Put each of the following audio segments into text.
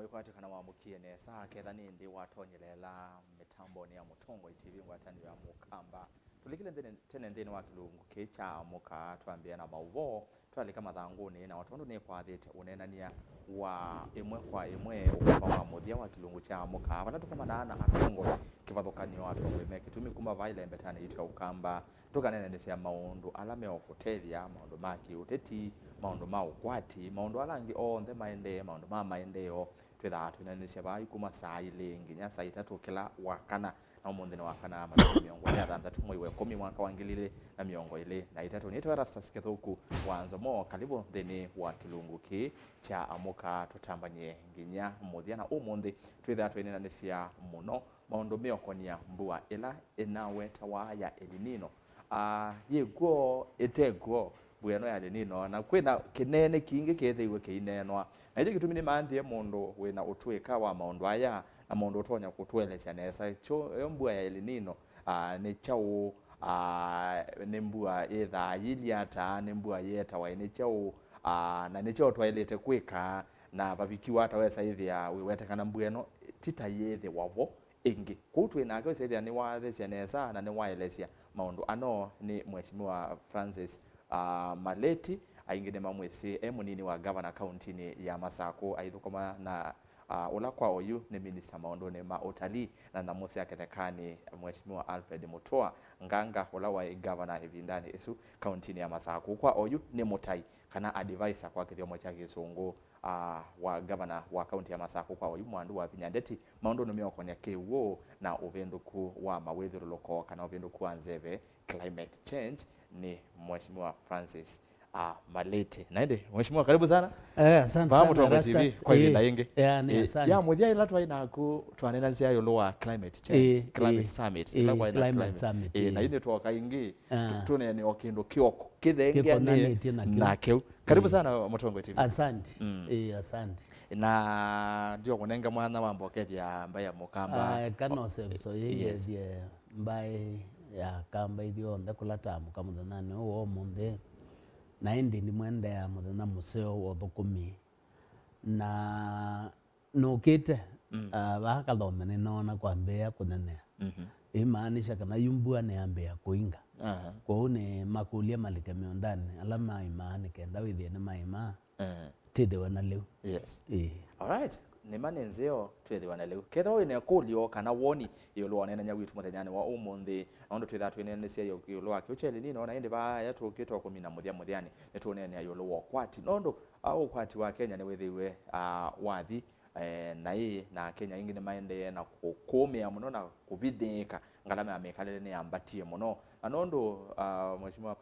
wikwati kana wamukie nesa ketha nindi watonyelela mitambo ni ya Mutongo TV ngwatani ya mukamba tulikile tene ndeni wa kilungu kecha muka twambia na mauvo twalika mathanguni na watu ne kwathite unenania wa imwe kwa imwe ukamba wa muthia wa kilungu cha muka wana tukamana na hatongo kivathukanio watu weme kitumi kuma vaile mbetani itwa ukamba tukanene nisia maundu alame okutelia maundu maki uteti maundu ma ukwati maundu alangi onthe maende maundu ma maendeo twitha twinanisia vai kuma saa ile nginya saa 3 kila wakana na umuthi ni wakana miongo ya 6 mwezi wa 10 mwaka wa 2023 na itatu ni twara sasike thuku wanzo mo karibu thini wa kilungu ki cha amuka tutambanye nginya muthia na umuthi twitha twinanisia muno maundu meokonia mbua ila inawe tawaya elinino yego etego bweno ya lenino na kwina kinene kingi kethiwe kiinenwa na ije gitumi ni manthie mundu wina utwika wa maundu aya na mundu utonya kutwelesha nesa yo mbua ya elinino ni chau ni mbua etha yiliata ni mbua yeta wa ni chau na ni chau twelete kwika na babikiwa hata wesa ithia wiwete kana mbweno tita yethe wavo ingi kutwe na kwa sethia ni wathecia nesa na ni waelesia maundu ano ni mheshimiwa Francis Maliti aingine mamwesi munini wa Ngavana county ni ya Masako aithukoma na ula kwa oyu ni minister maundu ni ma utalii na namusi yake thekani mheshimiwa Alfred Mutua nganga ula wa Ngavana hivindani isu county ni ya Masako kwa oyu ni Mutai kana advisor kwa kithiomo cha Kisungu wa Ngavana wa county ya Masako kwa oyu Mwandu Wavinya ndeti maundu no meokonia Kiw'U na uvenduku wa mawithiruluko kana uvenduku wa nzeve climate change ni mheshimiwa Francis Maliti. Naende mheshimiwa karibu sana. Asante sana Mutongo TV kwa ile ingi. Asante. Ya muthia ila twaina ku twanena cia yo wa climate change climate summit ila kwa climate summit na ine twoka ingi tune ni okindu kioko kithengia ni na keu karibu sana Mutongo TV. Asante. Asante. Na ndio kunenga mwana wa mbokethia mbaya mukamba kana so yes mbaye ya kamba ithio ndakula muka muthanane uwo munthe na indi ni mwende ya muthana museo wo thukumi na nukite bakathome ni nona kwambia kunene imaanisha kana yumbua ni ambia kuinga kwa une makulia malike miondani alama imani kenda withie ni maima tide wana leo yes all right ni manenzeo twethiwa na leo ketho ine kulio kana woni yolo wanena nya witu muthenyani wa umuthi ondo twitha twinene cia yolo wake ucheli ni nona inde ba yatukitwa kumina muthia muthiani nitunene yolo wa kwati nondo au kwati wa Kenya ni withiwe wathi na Kenya ingine maende na kukumia muno na kubithika ngalama ya mekalele ni ambatie muno anondo mheshimiwa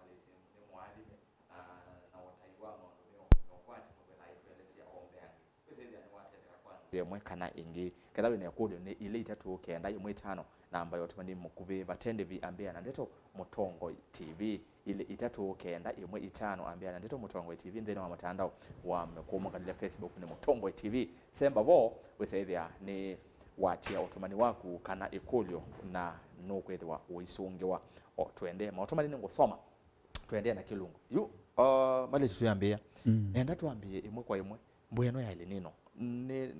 yemwe kana ingi kethawe ne kudio ni ile itatu kenda imwe 5 na ambayo tumani mukuve batende vi ambia na ndeto Mutongo TV ile itatu kenda imwe 5 ambia na ndeto Mutongo TV ndene wa mtandao wa mekumo kadile Facebook ni Mutongo TV semba bo wesethia ni watia otumani waku kana ikulio na nokwethwa uisungiwa twende maotumani ni ngosoma twende na kilungu yu Maliti tuyambia nenda tuambie imwe kwa imwe mbweno ya ile nino ni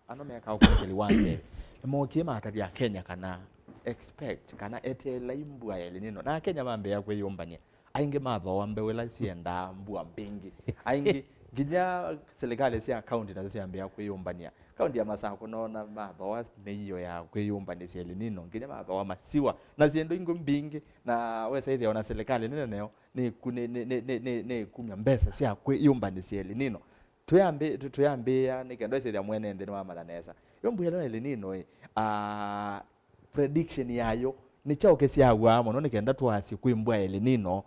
anomeka ukeli wanze mokie matabia Kenya kana expect kana etela imbua ya lenino na Kenya mambe ya kweyombania ainge matho wambe wela sienda mbua mbingi ainge ginya serikali cia county na cia ambia kweyombania county ya Masako nona matho meyo ya kweyombania cia lenino ginya matho masiwa na ziendo ingo mbingi na wesa ithia ona serikali nene ne kumya mbesa cia kweyombania cia lenino tuyambia nikendo ise mwene ndeni wa mathanesa yombuya no elinino prediction yayo ni chao kesi yawa mono nikenda twasi kwimbwa elinino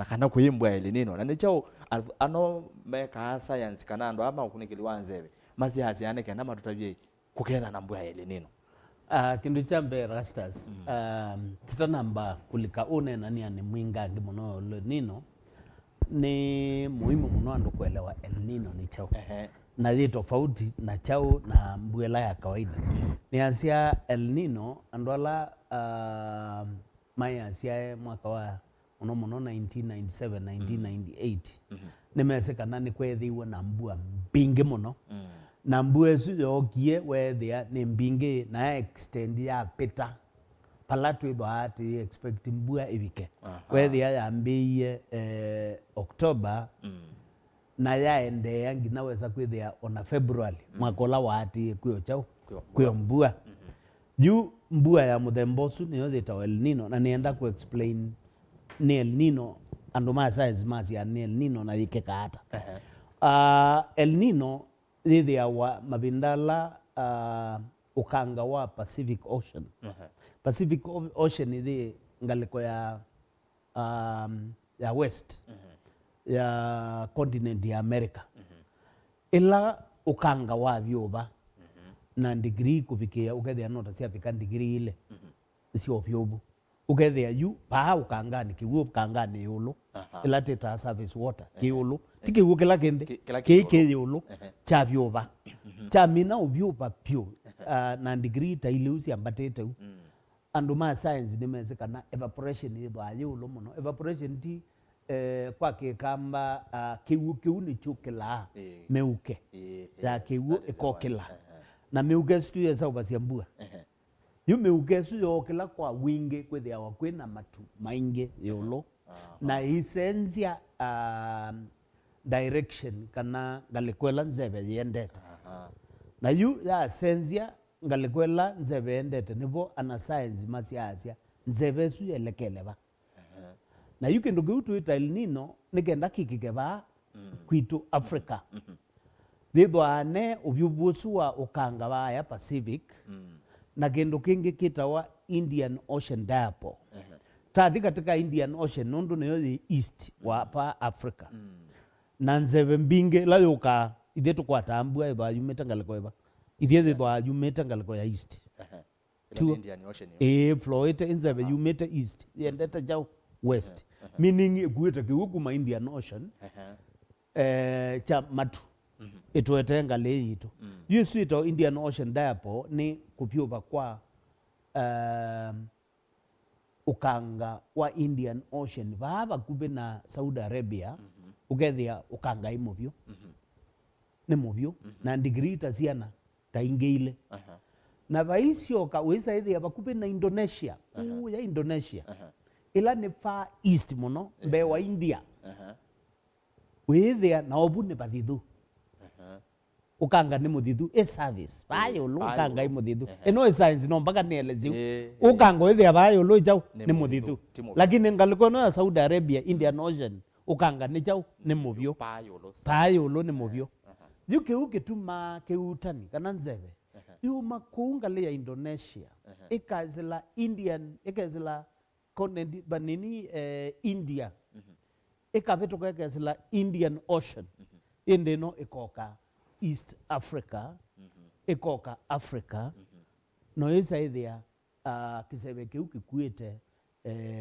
kana kwimbwa elinino na ni chao ano meka science kana ndo ama kunikili wanzebe mazi hazi ane kenda matutavye kukenda na mbwa elinino kindu chambe rastas titanamba kulika une nani ani mwingangi mono elinino ni muhimu muno andu kuelewa El Nino ni chao na zi tofauti na chao na mbuela ya kawaida ni asia El Nino andola maya asia mwaka wa muno 1997 1998 nimeseka nani kwethiwa na mbua mbingi muno na mbua esu yokie wethia ni mbingi na extend ya pita palatu idho ati expect mbua ibike wethia yambiie October na yaendea ngina weza kwithia ona February mwakola wati kwio chau kwio mbua juu mbua ya muthemba ucu niyo thitawa El Nino na nienda ku explain ni El Nino andu ma science macia ni El Nino na yikeka ata El Nino thithia wa mabindala ukanga wa Pacific Ocean Pacific Ocean ithi ngaliko ya west ya continent ya America ila ukanga wa vyuba na degree kufikia ukethia nota cia fika degree ile sio vyubu ukethia yu pa ukangani kiwu ukangani yulu ila teta surface water kiulu tikiwu kila kende kiki yulu cha vyuba cha mina uvyuba pyo na degree ta ile usi ambatete andu ma science nimezekana evaporation ithwa yulu muno evaporation ti kwa kikamba kiwu ni chukila meuke ya kiwu ikokila na meuke stu ya sauba cia mbua yu meuke stu yokila kwa wingi kwithia wa kwina matu maingi yulu na essence direction kana ngalikwela nzeve yendete na yu ya essence ngalikwela nzeve yendete nivo ana science masiasia nzeve su yelekeleva na yu kindu kiu tuita El Nino nikenda kikikeva kwitu Africa thithwane uvyuvusu wa ukanga wa ya Pacific na kindu kingi kitawa Indian Ocean Diapo tathi katika Indian Ocean nundu niyo east wa pa Africa na nzeve mbinge la yuka ithe tukwata mbua ithwa yumite ngaliko eva ithe thithwa yumite ngaliko ya east Indian Ocean Floyd nzeve yumite east yendete jau west meaning ikuite kiwu kuma Indian Ocean cha matu itwete ngale yitu yusu ito Indian Ocean Diapo ni kupyuva kwa ukanga wa Indian Ocean baba kube na Saudi Arabia ukethia ukanga imuvyo ni muvyo na degree taciana taingeile na vaisio ka wisa ithia bakube na Indonesia ya Indonesia ila ni far east muno mbe wa India withia na obu ni bathithu ukanga ni muthithu service bayo lu ukanga imuthithu eno science no mpaka nieleziu ukanga withia bayo lu jau ni muthithu lakini ngaliko no ya Saudi Arabia Indian Ocean ukanga ni jau ni muvyo bayo lu ni muvyo yuke ukituma keutani kana nzeve yuma kuungalia Indonesia ikazila Indian ikazila konenti banini India ikaveto kwekazila Indian Ocean indeno ikoka East Africa ikoka Africa no isa ithia kiseve kiu kikuite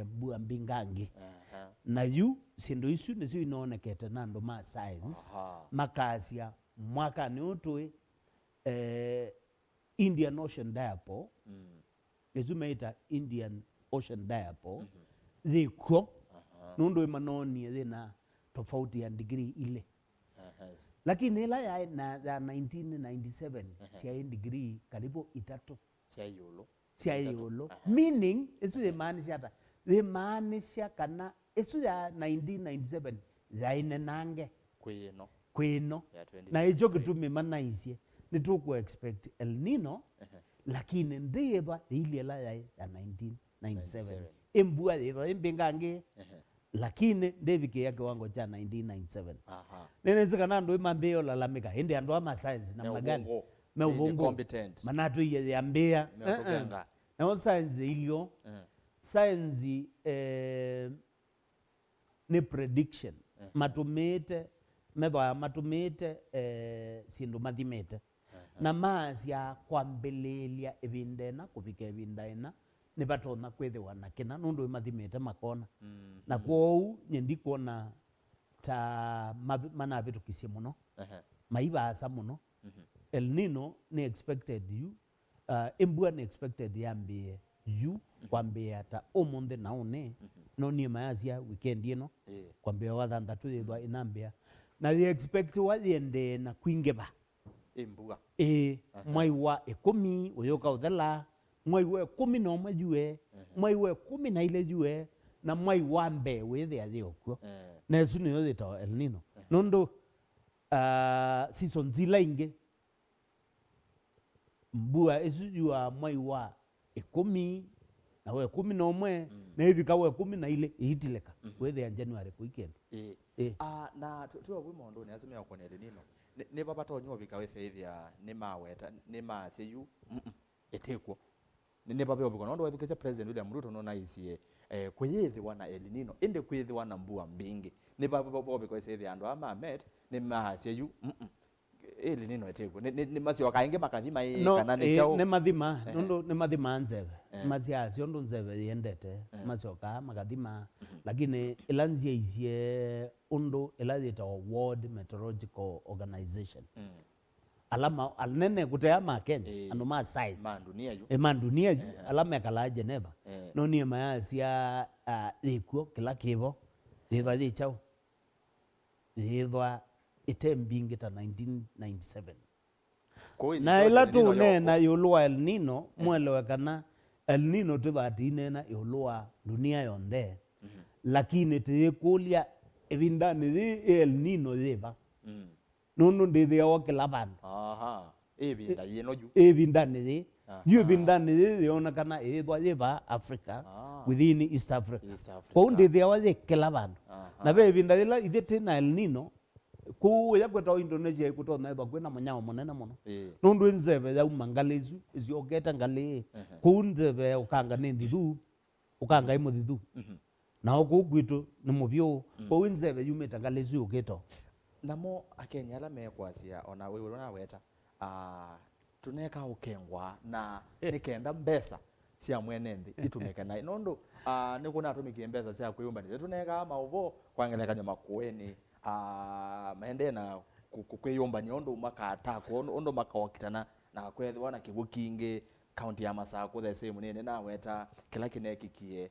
bua mbingangi na yu sindu isu nisu inaonekete na andu ma science makasia mwaka ni utui Indian Ocean Diapo izumeita Indian Ocean Diapo thikwo nundu imanoni thina tofauti ya degree ile lakini ila ya 1997 cia degree karibu itatu cia yulu meaning isu the maanisha kana isu ya 1997 zaine nange kwino na ijo kitumi manaisie nituku expect El Nino lakini ndiyeva ile la ya 1997 imbua ithwa imbingangi lakini ndevike ya kiwango cha 1997 nene zikana ndo imambeo lalamika hindi andu ama science na magali meubongo manatu ya mbea na science ilio science ni prediction matumite methwa matumite sindu mathimete na maasya kwambelelia ibindena kufika ibindaina ni batona kwethiwa na kina nundu mathimete makona na kwou nyendi kuona ta manavitukisye muno maibasa muno El Nino ni expected you imbua ni expected yambie you kwambia ta omonde naone no ni maazia weekend ino kwambia wathanthatu ithwa inambia na the expect wathiende na kwingeba imbua mwai wa 10 uyoka uthela mwai wa 11 jue mwai wa 12 jue na mwai wa mbe withe athiokuo na esu ni yothita El Nino nondo season zila inge mbua esu jua mwai wa 10 na we 11 na hivi kawe 12 ihitileka withe ya January weekend na tuwa wi Maunduni azumia kwa El Nino ne baba to nyo bikawe seithia ne maweta ne ma seyu etekwo ne baba obiko nondo webikese president William Ruto no na isie kweyethi wana El Nino ende kweyethi wana mbua mbingi ne baba obiko seithia ando ama met ne ma seyu El Nino etekwo ne masi wakainge makathima kana ne chao ne mathima nondo ne mathima nzeve masi asio ndo nzeve yendete masi waka makathima lakini elanzia isie undo elazita World Meteorological Organization alama alnene kutea ma Kenya ando ma sites mandunia yu alama kala Geneva no ni mayasia ikuo kila kivo thitha thichao thitha itembingi ta 1997 na ila tu nena yulua El Nino mwelewekana El Nino tuthatine na yulua dunia yonde lakini tikulia evindani thi El Nino thiva nono ndithia wa kila bandu evinda yeno ju evindani thi yu evindani thi thiona kana ithwa thiva Africa within East Africa kwa ndithia wa thi kila bandu na ve evinda thila ithiti na El Nino ku ya kweta Indonesia ikutona ithwa kwina munyao munene muno nondu nzeve ya umangalizu iziogeta ngali ku nzeve ukanga ni ndithu ukanga imuthu na oku gwitu ni muvyo kwa nzeve yumeta ngalizu ukito namo akenya ala mekwasia ona wewe na weta tuneka ukengwa na nikenda mbesa cia mwene nthi itumeke na nondo nikuna atumikie mbesa cia kwiyumba ni tuneka mauvo kwangeleka nyoma kueni maende na kwiyumba ni ondo makata ko ondo makawakitana na kwethwa na kibu kingi county ya Masako the same nene na weta kila kinekikie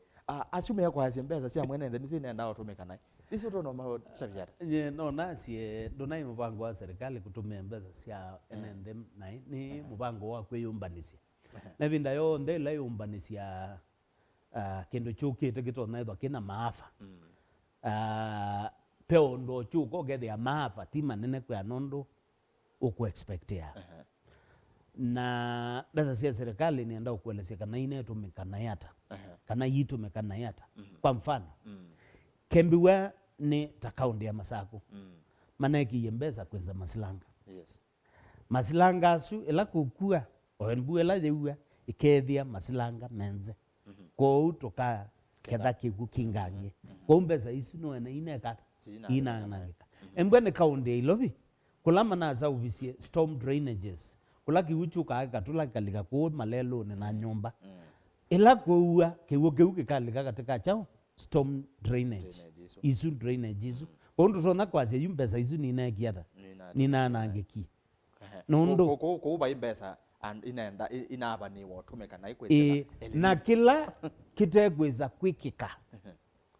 asume ya kwa mbesa cia mwene nthi ni nenda utumeka na isi to no ma savyara no nasi ndonai mubango wa serikali kutumia mbesa cia nende nai ni mubango wa kwiyumbanisia na binda yo ndela yumbanisia kindu chukite kitona ithwa kina maafa peo ndo chuko gethe maafa tima nene kwa nondo uku expectia na dasa cia serikali nienda kuelezea kana ine tumikana yata kana yitumikana yata kwa mfano Kembiwa ni ta kaunti ya Masako maneki yembeza kwenza masilanga masilanga su ela kukua oenbu ela deua ikethia masilanga menze ko utoka ketha kigu kingange ko mbeza isu no ena inekata ina nangika embwene kaunti ilobi kulama na za uvisie storm drainages kulaki uchuka akatula kalika ko malelo na nyumba ela kuua kiwu kikalika katika chao storm drainage isu drainage isu bondo sona kwaze yumbesa isu nina kiata nina nangeki nondo ko ba imbesa and inaenda inaba ni wotumeka na ikweza na kila kitegweza kwikika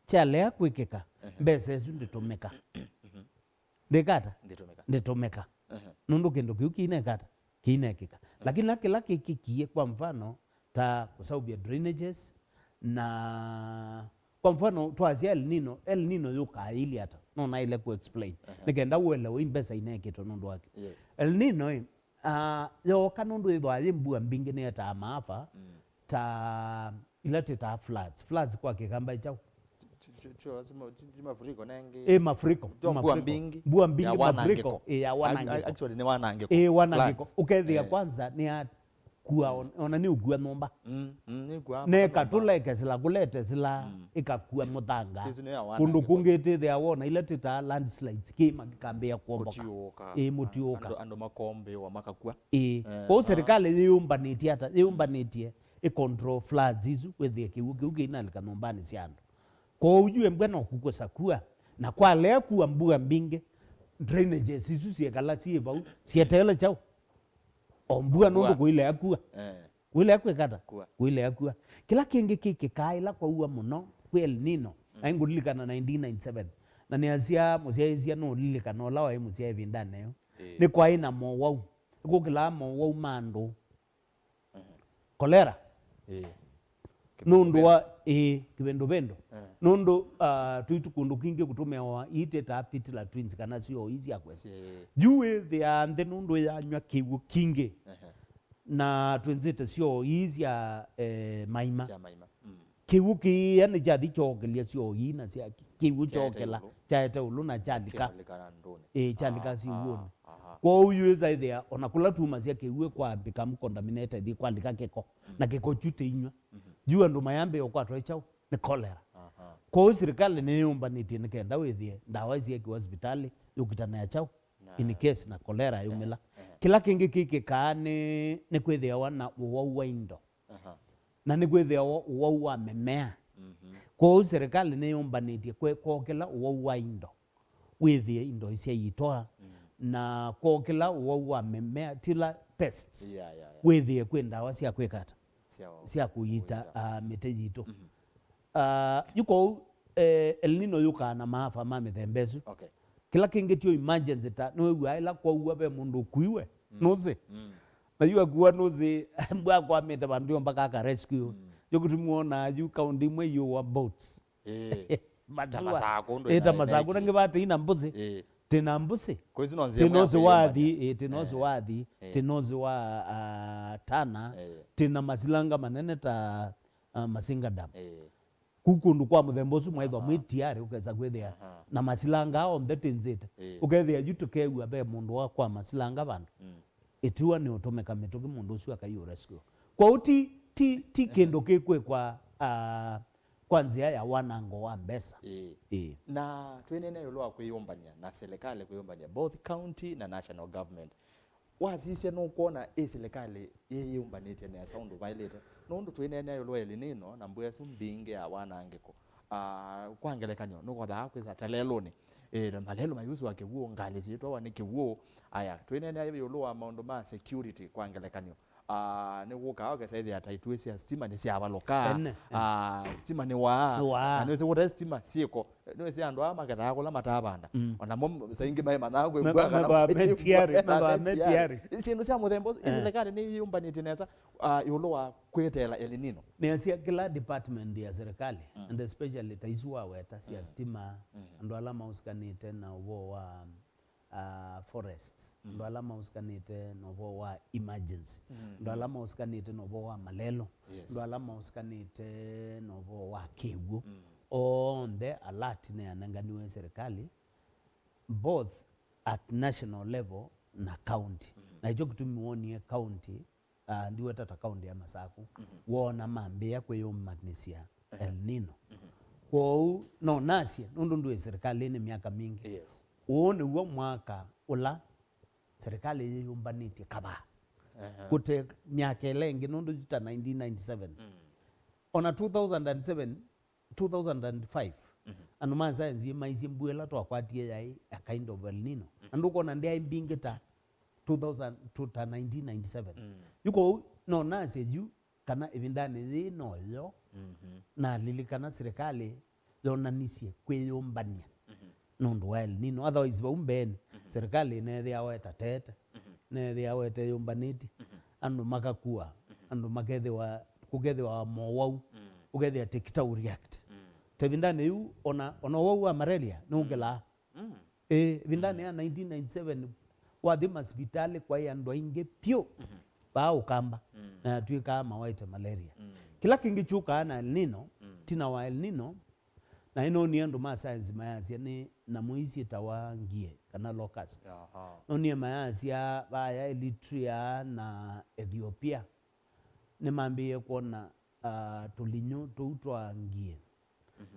chalea kwikika mbesa isu nditumeka ndekata nditumeka nondo kendo kiukine kinekika lakini kila kikikie kwa mfano ta kwa sababu ya drainages na kwa mfano twazia El Nino yuka ili hata no na ile ku explain nikenda uelewe imbesa inekito nondo wake El Nino yo kanondo ithwa mbua mbingi ne ta maafa ta ilate ta floods kwa kigamba chao mafuriko nengi mafuriko mbua mbingi mafuriko ya wanangiko actually ni wanangiko wanangiko ukethia kwanza ni kuwa ona ni ugua nomba ne katula kesila kulete sila ikakua muthanga kundu kungite thea wona ile tita landslides kima kambia kuomboka mutioka ando makombe wa makakua kwa serikali yumbanĩtie control floods isu wethie kiugi inalika nombani ciandu kwa ujue mbwena kukusakua na kwa lea kuwa mbua mbingi drainages isu ciekala ciebau cietele chao ombua nondo kuile akua kuile akua kata kuile akua kila kingi kikaila kwa uwa muno kwa El Nino aingulikana 1997 na niazia musia no lilikana ola wa musia vindane yo ni kwa ina mo wau ikukila mo mandu kolera nundu wa kivendo nundu tuitu kundu kingi kutumewa ite tapitila twins kana sio hizi akwe juwe thea nthe nundu ya nywa kiwu kingi na twinzite sio hizi ya maima kiwu ki yani jadi chokelia sio hina sia kiwu chokela chaete ulu na chalika chalika si uone kwa uyu za thea onakula tuma sia kiwu kwa become contaminated kwa lika keko na keko chute inywa jua ndo mayambe yokwa twechao ni cholera kwa serikali ni yumba nikenda withie ndawa cia ki hospitali yukitana ya chao in case na cholera yumila kila kingi kiki kaane ni kwithia wana uwa indo na ni kwithia uwa memea kwa serikali ni yumba nitie kwa kila uwa indo withie indo cia yitoa na kwa kila uwa memea tila pests withie kwenda cia kwikata cia kuyita mite yito yuko El Nino yuka na maafa ma mithembezu kila kingi tio emergency ta no gwa ila kwa uwa be mundu kuiwe noze na yu agwa noze mbwa kwa mete bandu mpaka ka rescue yokutumuona yu kaunti Imwe yu wa boats masako nange bate ina mbuzi tena mbuzi tenozi wadhi tenozi wa tana tena masilanga manene ta masinga dam kukundu kwa muthembosu mwaithwa mwitiari ukeza kwithia na masilanga on the tinzite ukethia jutukewa be mundu wa kwa masilanga bandu itiwa ni utumeka mituki mundu ucio akayu rescue kwa uti ti kendo kekwe kwa nzia ya wanango wa mbesa na twenene yolo kuyombanya na serikali kuyombanya both county na national government wazise no kuona serikali yeyombanite na sound violator nundu twenene yolo El Nino na mbuya sumbinge ya wanangeko kwangelekanyo no kwatha kwitha taleloni na malelo mayuzi wake huo ngali zitwa wanike huo aya twenene yolo wa maundu ma security kwangelekanyo ne woka ga sai ya taitwesi stima ni sia baloka stima ni wa ne wote stima siko ne sia ndo ama ga kula matabanda ona mom saingi mai managwe bwa metiari isi ndo sia muthembo serikali ni yumba ni tinesa yolo wa kwetela El Nino ne sia kila department ya serikali and especially taizua weta sia stima ndo alama uskanite na ubo wa forests ndo alama uskanite novo wa emergency ndo alama uskanite novo wa malelo ndo alama uskanite novo wa Kiw'U on the alert ne ananganiwe serikali both at national level na county na hicho kutumiwonie county ndiwe tata county ya Masaku wona mambia kweyo magnisia El Nino kwa no nasia nundu ndwe serikali ni miaka mingi uone uwa mwaka ula serikali yeyumbanite kaba kute miaka elengi nundu juta 1997 ona 2005 anuma science maisi mbuela to akwatie yai a kind of El Nino anduko na ndia imbingita 1997 yuko no nase ju kana evindane thi no yo na lilikana serikali yonanisie kweyumbania nundu wa El Nino otherwise baumbeni serikali nethi aweta tete nethi aweta yumbaniti andu makakua andu makethi wa mowau ugethi atikita react tebindane yu ona wau wa malaria nungela vindane ya 1997 wathi hospitali kwa yandu inge pio ba ukamba na tuika mawaita malaria kila kingi chuka na El Nino tina wa El Nino na ino ni andu ma science mayasia ni na muisi tawangie kana locusts oni mayasia baya Eritrea na Ethiopia ni mambie kuona tulinyo tutwangie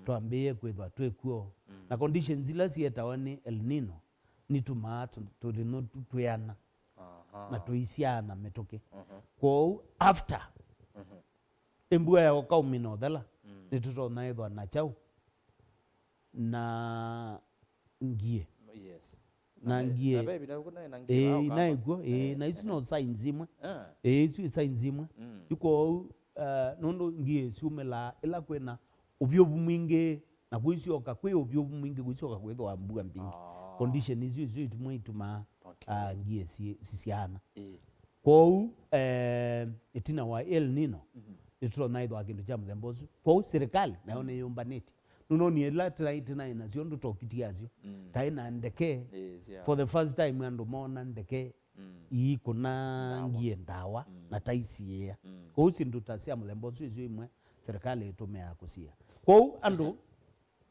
twambie kwithwa twekuo na conditions zila sietawani El Nino ni tumatu tulino tutuyana na tuisiana metoke kwa after embua ya kaumino dala ni tutona ithwa na chau na ngie na ngie na iguo na isu no signs imwe isu signs imwe yuko nondo ngie sumela ila kwena ubyobu mwingi na kuisioka kwe ubyobu mwingi kuisioka kwethwa mbua mbingi condition isu tumwe ituma ngie sisiana kou itina wa El Nino itro naithwa kindu cha muthemba ucio kou serikali nayo ni yumbaniti nuno ni ela itina inacio ndu tokitiacio taina ndeke for the first time andu mona ndeke ikuna ngie ndawa na taisia kou sindu tasia muthemba ucio icio imwe serikali itumia kusia kou andu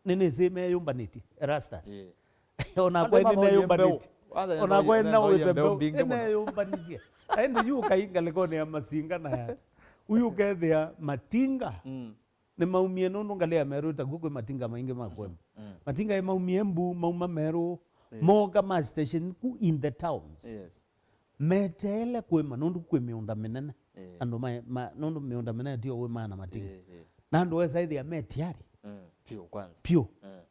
nini sime yumbaniti rastas ona kwa nini yumbaniti ona kwa na utembe ene yumbanisia ende yu kainga lekone ya masinga na ya uyu kethia matinga ni maumie nundu ngalia meru ta gukwe matinga maingi makwema matinga ya maumie mbu mauma meru moga ma station ku in the towns metele kwema nundu kwe miunda minene andu nundu miunda minene tio we mana matinga na andu wesa ithia metiari pio kwanza pio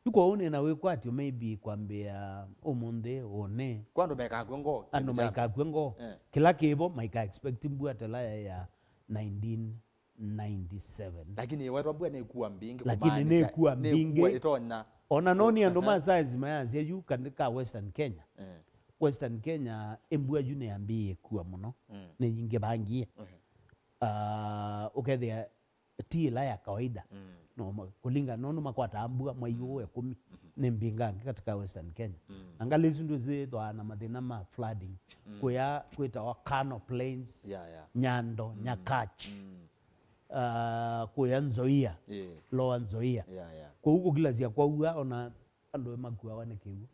yuko one na we kwatio maybe kwambia omunde one kwando meka kwengo ando maika kwengo kila kibo maika expect mbua telaya ya 1997 lakini watu ambua ne kuwa mbingi lakini ne kuwa mbingi itona ona noni ando ma size mayazi yu kandika Western Kenya Western Kenya embua june yambie kuwa muno ne nyinge bangie ukethia tila ya kawaida no kulinga nono makwata ambua mwayo ya 10 ni mbingangi katika Western Kenya angali zindu zithwa na mathina ma flooding kuya kwita wa Kano Plains Nyando Nyakach kuya Nzoia Lower Nzoia kwa huko kila sia kwa uga ona andu makua wane kiwu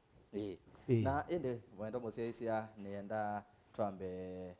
na ende wenda museisia nienda twambe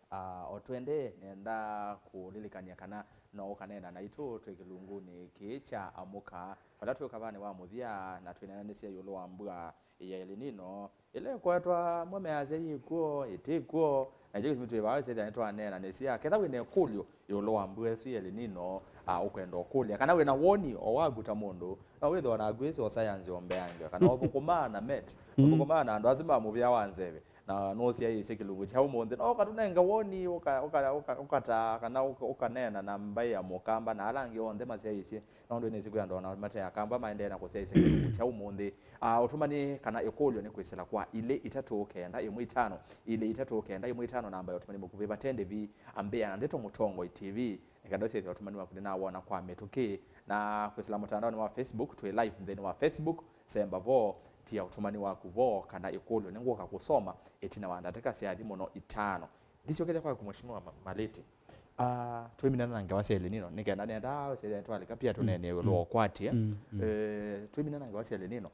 otwende nenda kulilikania kana no kanena na itu twikilunguni kicha amuka patatu kabane wa muthia na twinanisia yulo wa mbua ya El Nino ile kwatwa mwameaze yikuo itikuo na jike mitu ibawe sethia nitwa nena nesia ketha wine kulyo yulo wa mbua su El Nino ukwenda okulya kana wina woni owaguta mundu na witho na gwisi o science ombeanga kana othukumana met othukumana andu azima muvia wanzeve na nosia yise kilungu cha umonde no katunenga woni ukata kana ukanena na mbai ya mukamba na alangi onde masia yise na ndo nesiku ya ndona mate ya kamba maende na kusia yise kilungu cha umonde utumani kana ekolyo ne kwisela kwa ile itatu kenda imwe itano ile itatu kenda imwe itano namba ya utumani mukuve batende vi ambea na ndeto mutongo TV nikadose ya utumani wa kudina wana kwa metuke na kwisela mtandao wa Facebook tu live then wa Facebook semba vo tia utumani wa kuvo kana ikolo nengoka kusoma etina wandateka siadi mono itano ndicho kile kwa kumheshimiwa Maliti tweminana na Ngawasi El Nino nikaenda nenda sasa twalika pia tunene lo kwati tweminana na Ngawasi El Nino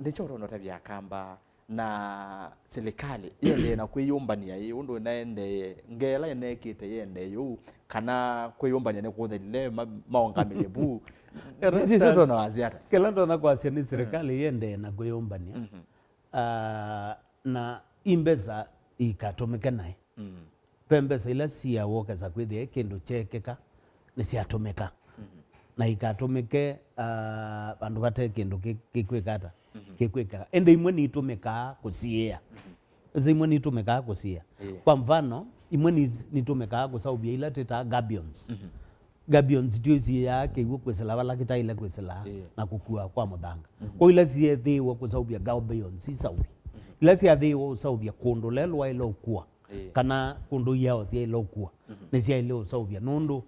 ndicho rono tabia kamba na serikali iyo ndiye na kwiyumbania iyo ndo naende ngela yenekite yende yu kana kwiyumbania ne kuthele maongamile bu ndicho rono aziata kila ndo na kwa ni serikali yende na kwiyumbania na imbeza ikatomeka naye pembeza ila siya woka za kwithia kindu chekeka ni siatomeka na ikatomeke bandu bate kindu kikwikata kikwika ende imwe ni itumeka kusia imwe ni itumeka kusia kwa mfano imwe ni itumeka kusaubia ila teta gabions gabions tuzi yake iwo kwesela bala kitaile kwesela na kukua kwa mudanga kwa ila ziethiwa kusaubia gabions isawi ila ziethiwa usaubia kundu lelwa ilo kwa kana kundu yao tia ilo kwa nisia ile usaubia nundu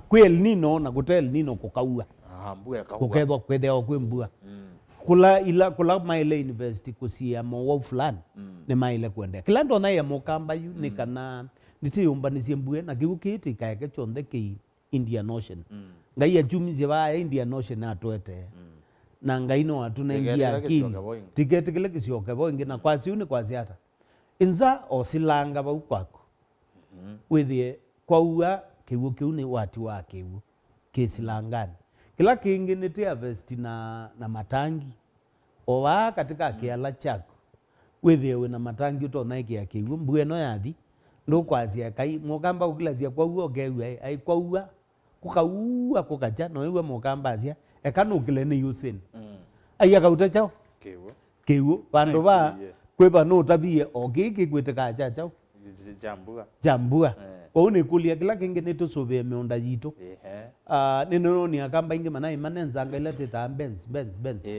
kwe El Nino na kutel El Nino kukaua mbua kaua kukethwa kwethwa kwe mbua kula maile university kusia mo fulani ni maile kwenda kila ndo na ya mokamba yu ni kana nditi yumbanisia mbue na kiukiti kaeke chonde ki Indian Ocean ngai ya jumisi ba Indian Ocean atwete na ngai no atunengia akini tiketi kile kisioke boingi na kwa siuni kwa ziata inza osilanga ba ukwako withie kwa uwa kiwu ni watu wa kiwu kisilangani kila kingi nitia vesti na matangi owa katika kiala chako withie we na matangi utonaiki ya kiwu mbueno yathi ndo kwazia kai mokamba ukilazia kwa uwa ogewe ai kwa uwa kukaua kukaja no iwe mokamba azia ekanu ukilene yusin aya kautachao kiwu bandu ba kweba no tabie ogiki kweteka chachao jambua Kwa une kulia kila kingi nitusuvie miunda yitu. Nino ni akamba ingi manai manenzanga ilete ta benz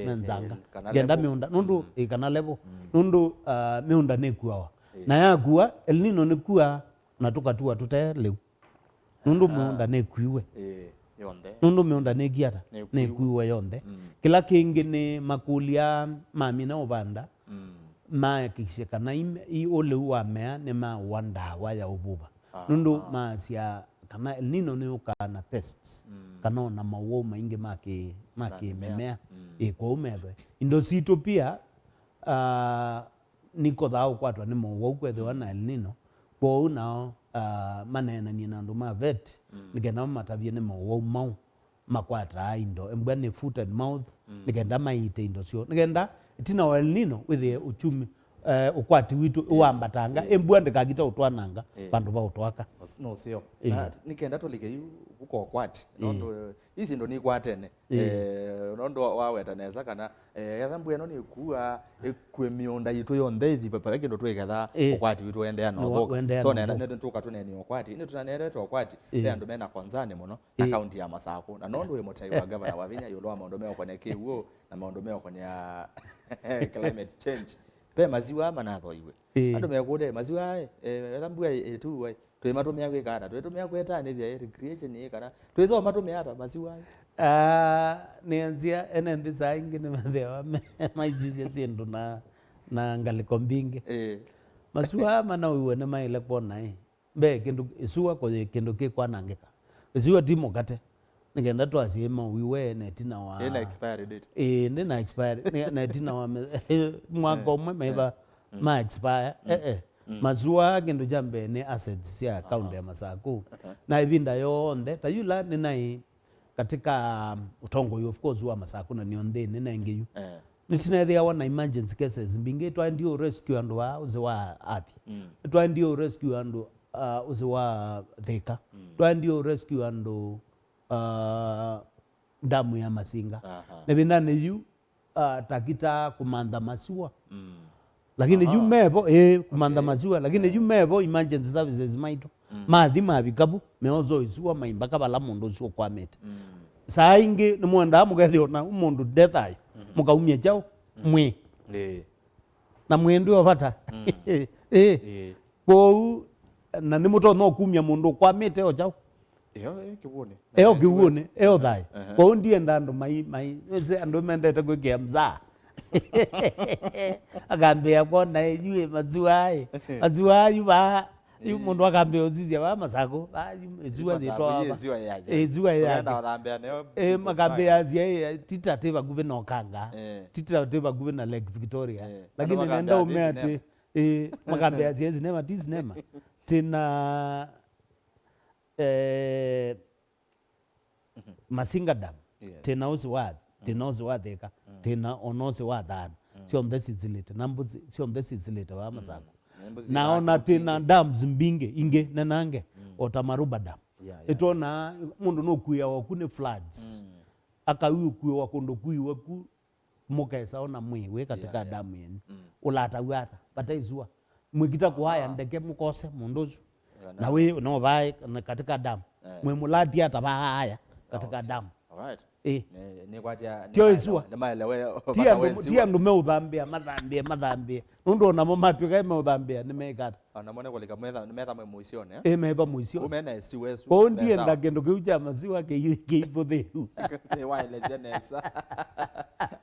menzanga. Genda miunda nundu ikana level. Nundu miunda nekuwa. Na ya kuwa El Nino nekuwa natuka tuwa tute leu. Nundu miunda nekuiwe. Nundu miunda negiata nekuiwe yonde. Kila kingi ni makulia mamina obanda. Ma kishikana i ole wa mea ne ma wanda waya ububa. Nundu ma siya kana El Nino ni ukana pests. Kana na mawoma inge maki memea. Kwa umebe. Indosito pia niko dhao kwa tuwa ni mawokwe dewa na El Nino. Kwa unao manena ni nandu ma vet. Nigenda matavye ni mawomau. Makwata indo. Mbwa ni foot and mouth. Nigenda maite indo sio. Nigenda itina wa El Nino withe uchumi ukwati witu uambatanga embua ndikagita utwananga bandu ba utwaka no sio nikenda tolike uko kwati nondo ici ndo ni kwatene nondo waweta neza kana yathambu eno ni kuwa kwe miunda yitu yonthe thi papa kindo tweketha ukwati witu ende no so nenda ntuka tuneni ukwati ni tunaneleta ukwati andu mena konzane muno account ya Masako na nondo we Mutai wa Ngavana Wavinya yulo maundu meo kwenye Kiw'U na maundu meo kwenye climate change pe maziwa manatho iwe andu mekude maziwa thambu etu twe matumia gwikara twe tumia kweta ni thia recreation kana twezo matumia ata maziwa nianzia enendi saingi ni mathewa maizizia sindu na ngaliko mbingi maziwa mana uwe ne maile kona mbe kindu isuwa kwa kindu kikwanangika isuwa timo kate nigenda twasema wiwe netina wa ina expiry date nina expiry netina wa mwaka umwe maiba ma expire mazua kindu jambe ni assets ya account ya Masako na ibinda yonde tayula ninai katika utongo of course wa Masako na nionde nina ingeyu nitina thia wana emergency cases mbinge twa ndio rescue andu wa uze wa athi twa ndio rescue andu uze wa thika twa ndio rescue andu damu ya Masinga nebinda neyu takita kumanda masiwa lakini yu mebo kumanda masiwa lakini yu mebo emergency services maito mathi mabikabu meozo isuwa maimbaka bala mundu ucio kwamete saa ingi ni mwenda mugethi na mundu death ayo mukaumia jao mwi na mwendu obata kwa na ni muto no kumia mundu kwamete o jao kiwone thai kwa ndie ndando mai ese andu mendete gwikia mza agambia kona yue mazuwa yuba yu mundu akambia uzizia ba Masako zuwa zitoa zuwa ya ndambia neo makambia azia tita teba guve no kanga tita teba guve na Lake Victoria lakini nenda umeate makambia azia zinema tizinema tena Masinga dam tena uzi wa theka tena onozi wa thana sio mdesi zilete nambuzi sio mdesi zilete wa Masako naona tena dams mbinge inge nenange Otamaruba dam etona mundu no kuya wakune floods akawiu kuya wakondo kuiwa ku mukesa ona mwiwe katika damu yenu ulata wata bataizua mwikita kuhaya ndeke mukose munduzu na we no bai katika damu mwe mulati hata haya katika damu alright ni kwatia ni maelewe tia ndo meudhambia madhambia ndo na mamatu kai meudhambia nimekata anamone kolika metha mwe muisione metha muisio umena siwesu kwa ndie ndagendo kiucha maziwa keipotheu ni wile jenesa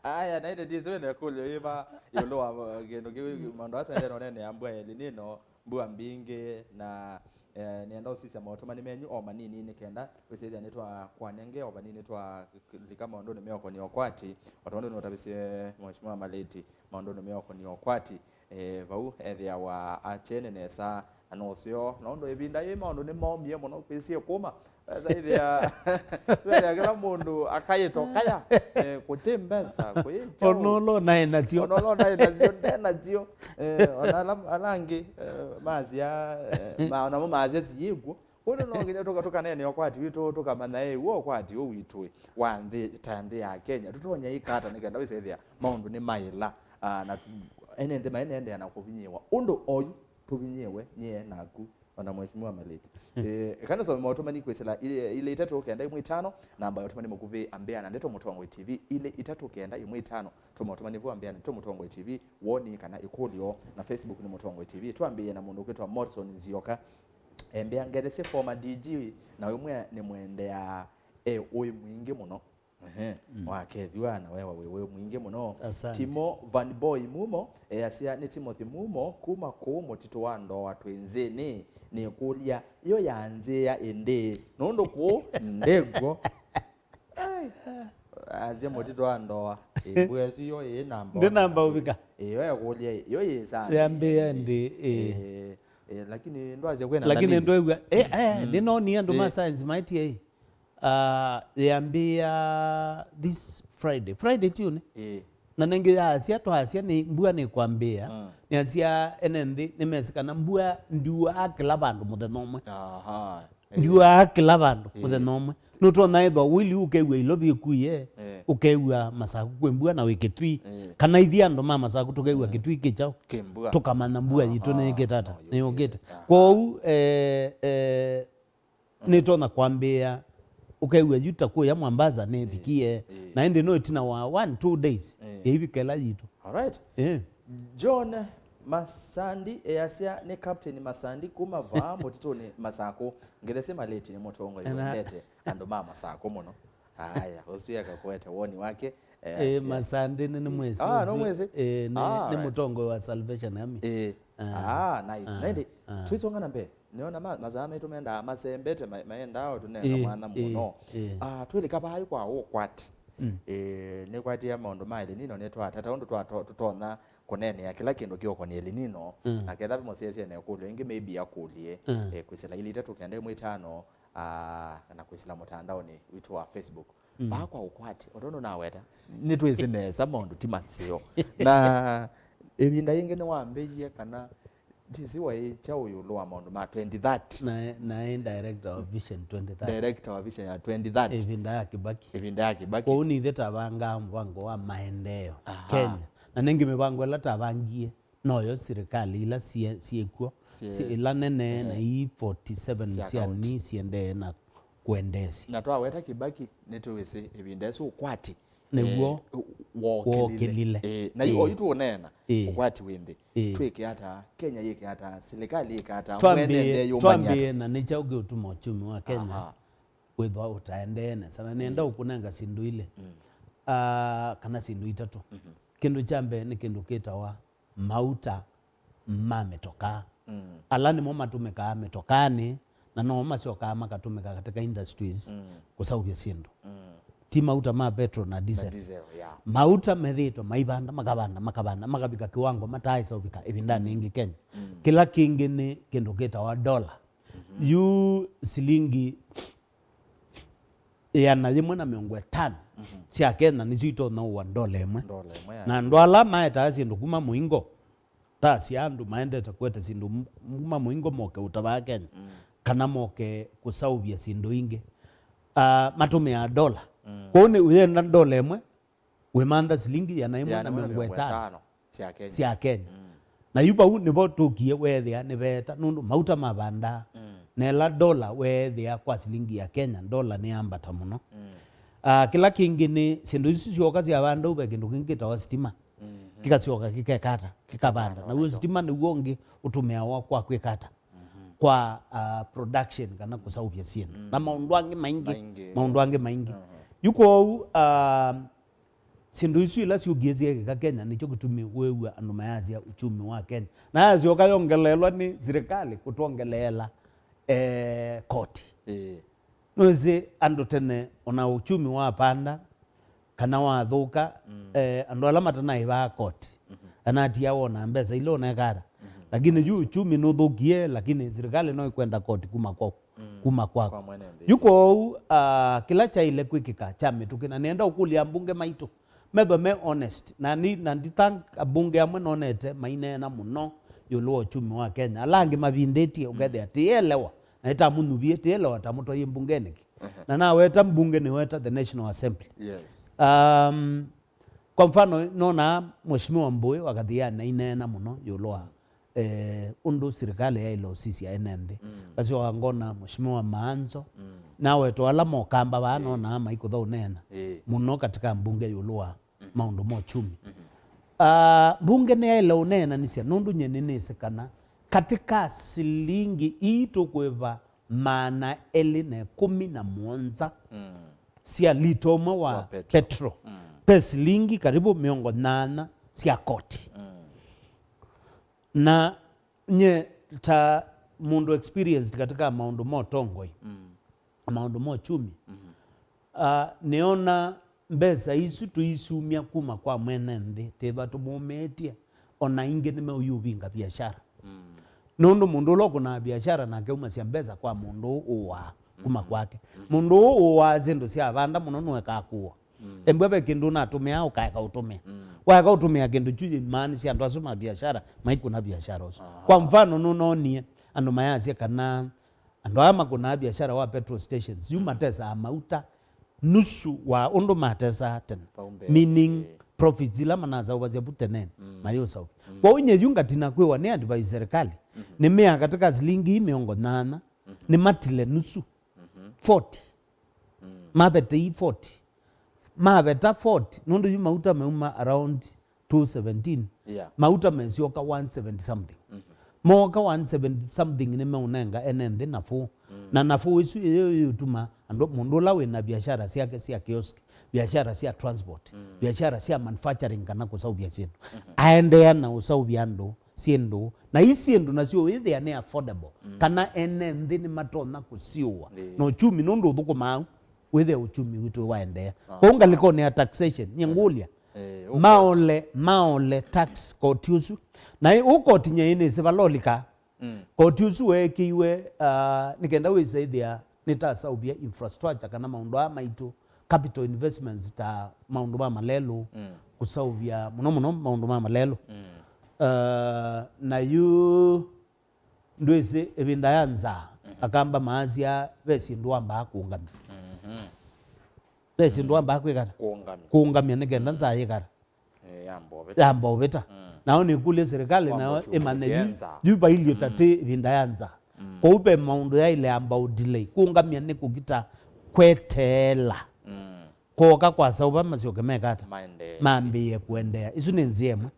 aya na ile dizo ne kulyo iba yolo gendo mando atende nene ambwa El Nino mbua mbinge na nienda sisi ya maotoma nimenyu manini nikenda wesezi anetwa kwanenge manini twa likama ondone meoko ni okwati watondo notabise mheshimiwa Maliti maondono meoko ni okwati vau ethia wa achene nesa anosio nondo ebinda ye maondo momie muno kwisie kuma zaithia kila mundu akayitokaya kutimbesa kwicho onolo nae nazio ndenzio alangi mazia maana mazia ziyigwo kuno nongenya toka nene okwati wito toka manae wo okwati wo witwe wanthe tande ya Kenya tutonya ikata nikenda wisethia maundu ni maila na enende mainende na kuvinyewa undu oyu tuvinyewe nye naku ona mheshimiwa Maliti kana so motomani kwesela ile itatu kenda imwe 5 namba yotomani mukuve ambeana ndeto Mutongo TV ile itatu kenda imwe 5 to motomani vu ambeana to Mutongo TV woni kana ikulio na Facebook ni Mutongo TV tuambie na mundu kwetwa Morrison Nzioka mbea ngerese former DG na imwe ni mwende ya oyi mwingi muno wake viwana wewe mwingi muno Timo Van Boy mumo asia ni Timothy mumo kuma ko tito wando watu enzeni ni kulia iyo yanze ya ende nondo ko ndego azia motito wando ebwe siyo namba ndi namba ubika ya kulia iyo yesa yambe ndi lakini ndo azia kwena lakini ndo ndino ni ndo ma science mighty yambia this Friday tune na nengi asia to asia ni mbua ni kwambia ni asia enendi nimesikana mbua ndio akila bandu muthenomwe ndio akila bandu muthenomwe nuto naitho wili ukewe ilobi kuye ukewa masaku kwembua na wiketwi kana ithia ndo mama masaku tukewa kitwi kichao tukamana mbua yitu ne getata ne ogeta kou nitona kwambia ukewe yuta kwa ya mwambaza ne bikie na ende no itina wa 1-2 days ibikela yitu alright John Masandi asia ne captain Masandi kuma va motito ne masako ngelese Maliti ne Mutongo yonete ando mama sako muno haya hosia kakweta woni wake Masandi ne mwezi no mwezi ne Mutongo wa Salvation Army nice nende twitsonga nambe niona mazame tumenda masembete maendao tunena mwana muno twele kapa hayi kwawo kwati ne kwati ya mondo maile nino netwa tata ondo tutona konene ya kila kindu kioko ni elinino aketha bimosese ne kulyo ingi maybe yakulie kwisela ile itatu kende 5 na kwisela mutandao ni witu wa Facebook bakwa ukwati otono naweta nitweze neza mondo timasio na ebinda yingene wambeje kana tisiwa cha uyulu wa mondo ma 2030 na director of vision 2030 director of vision ya 2030 evinda ya kibaki kwa uni theta banga mpango wa maendeleo Kenya na nengi mipango la tabangie noyo serikali ila siekuo ila nene na 47 siani siende na kuendesi na twa weta kibaki netwese evinda so kwati newo wokelile na hiyo itu onena ukwati wende tweke hata Kenya yeke hata serikali yeke hata mwende yombanya na nicha uge utuma uchumi wa Kenya wethwa utaendene sana nenda ukunanga sindu ile kana sindu itatu kindu chambe ni kindu kitawa mauta mametoka alani moma tumeka ametokani na no masioka makatumeka katika industries kusaudia sindu ti mauta ma petrol na diesel mauta methito maibanda makabanda makabika kiwango matai saubika ibindani ingi Kenya kila kingi ni kindu kitawa dola yu silingi ya na 150 sia Kenya nizito na wa dola emwe na ndwala maeta sindu kuma muingo tasi andu maende takwete sindu kuma muingo moke utaba Kenya kana moke kusauvia sindu ingi matume ya dola kone uyenda dola emwe wemanda silingi ya na 150 sia Kenya na yuba nibo tukie wethia nibeta nundu mauta mabanda nela dola wethia kwa silingi ya Kenya dola ni ambata muno kila kingi ni sindu isu sioka cia bandu be kindu kingi tawa stima kikasioka kikekata kikabanda na uo stima ni uongi utumia wa kwa kwekata kwa production kana kusauvia sienu na maundu ange maingi yuko sindu isu ila siugiezia kika Kenya nicho kutumi wewe andu mayazia uchumi wa Kenya na azioka yongelelwa ni serikali kutongelela koti noze andu tene ona uchumi wa panda kana wa thuka andu ala matana iba koti anati yaona mbeza ile ona kara lakini juu uchumi no thukie lakini serikali no ikwenda koti kuma kwako yuko kila cha ile kwikika chame tukina nenda ukulia mbunge maitu methwe me honest na ndithank abunge amwe nonete mainena muno yulu uchumi wa Kenya alangi mabindetie ugethe atielewa na eta munubie tielewa tamuto yimbungeni na weta mbunge ni weta the National Assembly kwa mfano nona mheshimiwa Mbui wakathia na inena muno yulu undu serikali ya ilo sisi ya enende kasi wangona mheshimiwa Maanzo nawe twala mokamba bano na ama iko thau nena muno katika mbunge yulua maundu mo chumi bunge ni ya ilo nena nisia nundu nyeni nisikana katika silingi ito kweva mana eli ne 17 sia litoma wa petro silingi karibu 8 sia koti na nye ta mundu experience katika maundu mo tongoi maundu mo chumi neona mbesa isu tuisumia kuma kwa mwene nthi teba tumumetia ona ingi nime uyubinga biashara nundu mundu loko na biashara na keuma sia mbesa kwa mundu uwa kuma kwake mundu uwa zindu sia banda muno nwe kakuwa embwebe kindu na tumia ukaeka utumia waka utumia kindu chuje mani sia ndo asuma biashara maiku na biashara oso kwa mfano nunonie ando mayazi kana ando ama kuna biashara wa petrol stations yuma tesa mauta nusu wa undo matesa ten meaning profits zila manaza ubaze butenen mayo sawa kwa unye yunga tinakwewa ne advise serikali ni mea katika zilingi 8 ni matile nusu 40 mabete 40 mabeta 40 nondo yuma uta meuma around 217 mauta mesioka 170 something moka 170 something ni meunenga enende nafu na nafu isu yutuma ando mundu lawe na biashara sia kiosk biashara sia transport biashara sia manufacturing kana kusaubia chino aendea na usaubia ndo siendo na isiendo na sio with they affordable kana enende ni matona kusiwa no chumi nondo thuko mau with uchumi witu waendea konga liko ni taxation nyengulia maole tax kotiusu na uko tinye ine sevalolika kotiusu wekiwe nikenda wisaidia nitasaubia infrastructure kana maundu ama itu capital investments ta maundu mama lelo kusaubia muno maundu mama lelo na yu ndwese ebinda yanza akamba maazia besi ndwamba kuungami besi ndwamba akwikata kuungamia nikenda nzaye kata yambo beta nao ni kule serikali nao emaneli yuba ilio tate binda yanza kwa upe maundu ya ile ambao delay kuungamia ni kukita kwetela koka kwa sauba masioke mekata maambie kuendea isu ni nziemu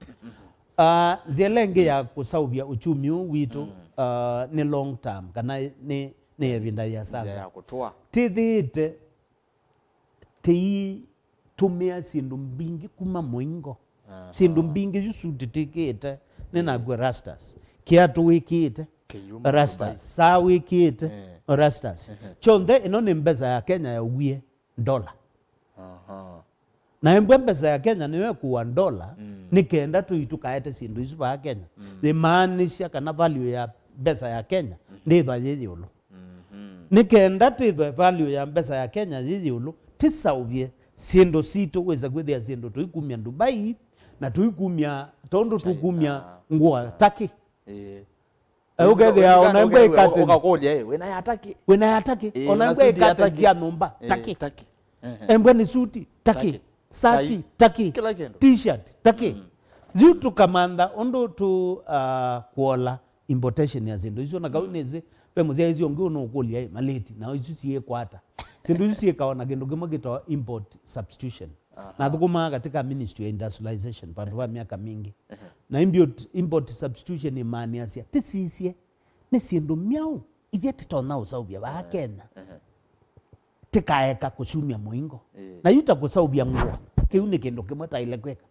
zielenge ya kusaubia uchumi witu ni long term kana ni binda ya sanga tithite ti tumia sindu mbingi kuma mwingo sindu mbingi yusuditikite nina gwe rastas kiatu wikite rastas saa wikite rastas chonde ino ni mbeza ya Kenya ya uwie dola na mbeza ya Kenya niwe kuwa dola nikenda tuitukaete sindu isu ba Kenya imaanisha kana value ya mbeza ya Kenya ndiva yeyolo nikenda tuitwe value ya mbeza ya Kenya yeyolo tisaubie siendo sito weza kwethia siendo tuikumia Dubai na tuikumia tondo tukumia ngua taki ukethia onaimbe ikate ukakolia wena yataki onaimbe ikate sia numba taki embwe ni suti taki sati taki t-shirt taki yutu kamanda ondo tu kuola importation ya siendo iso na kauneze pemuzia hizo ngi unokulia Maliti na isu sie kwata sindu isu sie kaona kendo kimagito import substitution na thukuma katika ministry ya industrialization pandu wa miaka mingi na import substitution imani asia tisisie ni sindu miau ithia titona usaubia ba Kenya tikaeka kusumia muingo na yuta kusaubia ngua kiu ni kendo kimwe ta ile kweka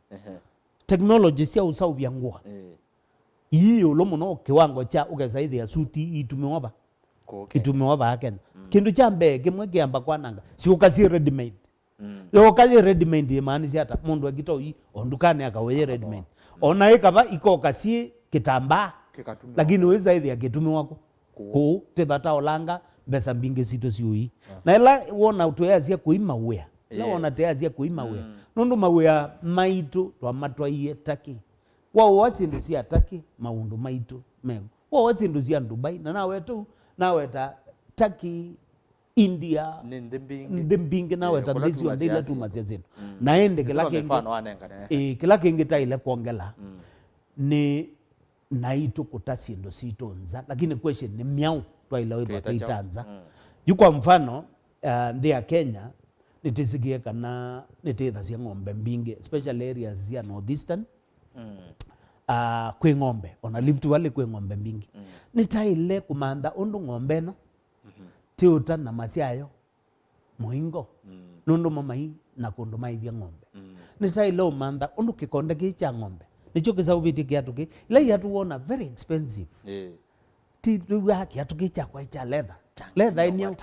technology sia usaubia ngua hiyo lo muno kiwango cha ugezaidi ya suti itumewa ba Kenya kindu cha mbe kimwe kiamba kwananga si ukasi ready made yo kaje ready made imani hata mundu akito hii ondukane akawe ready made ona ikaba iko kasi kitamba lakini weza hivi akitume wako ko tethata olanga besa mbinge sito siui na ila wona utoyazia kuima wea la wona teyazia kuima wea nundu mawea maitu twa matwa iye taki wao wasindu sia taki maundu maitu mego wao wasindu sia Dubai na nawe tu nawe ta taki India ndembingi nawe ta ndisi wa ndila tu mazezeno naende kila kingi ta ile kuongela ni na itu kutasindu sitonza lakini question ni miau twaila itanza kwa mfano ndi ya Kenya nitisikie kana nitithacia ng'ombe mbingi especially areas ya northeastern kwi ng'ombe ona Rift Valley kwi ng'ombe mbingi nitaile kumanda undu ng'ombe no tiuta na masiayo muingo nundu mamai na kundu maithia ng'ombe nitaile umanda undu kikonde kicha ng'ombe nicho kisaubiti kiatu ki ila yatu wona very expensive ti ruwa kiatu kicha kwa cha leather eneo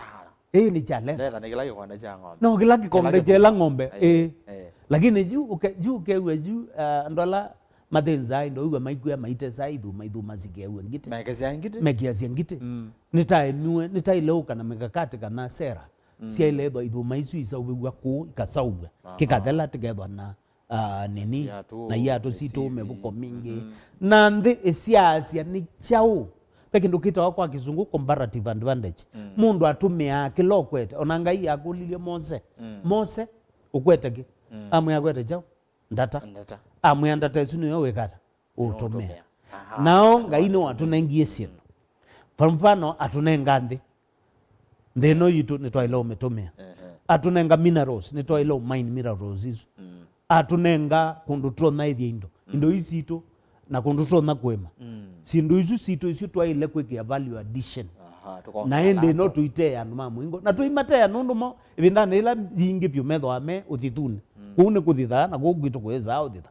ni cha leather ni kila kikonde cha ng'ombe no kila kikonde cha ng'ombe lakini juu kewe juu ndola mathenza ndo uwe maikuya maite saithu maithu masike uwe ngite mekezia ngite nitaileuka na mikakati kana sera siailethwa ithu maisu isauwa ku ikasauwa kikathela tikethwa na nini na yatu situme buko mingi na nthi isiasia ni chau pekindu kita kwa kizungu comparative advantage mundu atumia kilokwete onangai akulilie Mose ukwete ki amu yakwete chau ndata amu ndata isu niyo wekata utumia nao ngai no atunengie sino kwa mfano atunenga nthi no yitu nitwaila umetumia atunenga minerals nitwaila mine minerals isu atunenga kundu trona ithia indo isitu na kundu trona kwema sindu isu situ isu twaile kwikia value addition na ende no tuite andu mamuingo na tuimate andu mo ibindane ila yingi pyo metho ame uthithuni kuune kuthitha na kugwitu kweza uthitha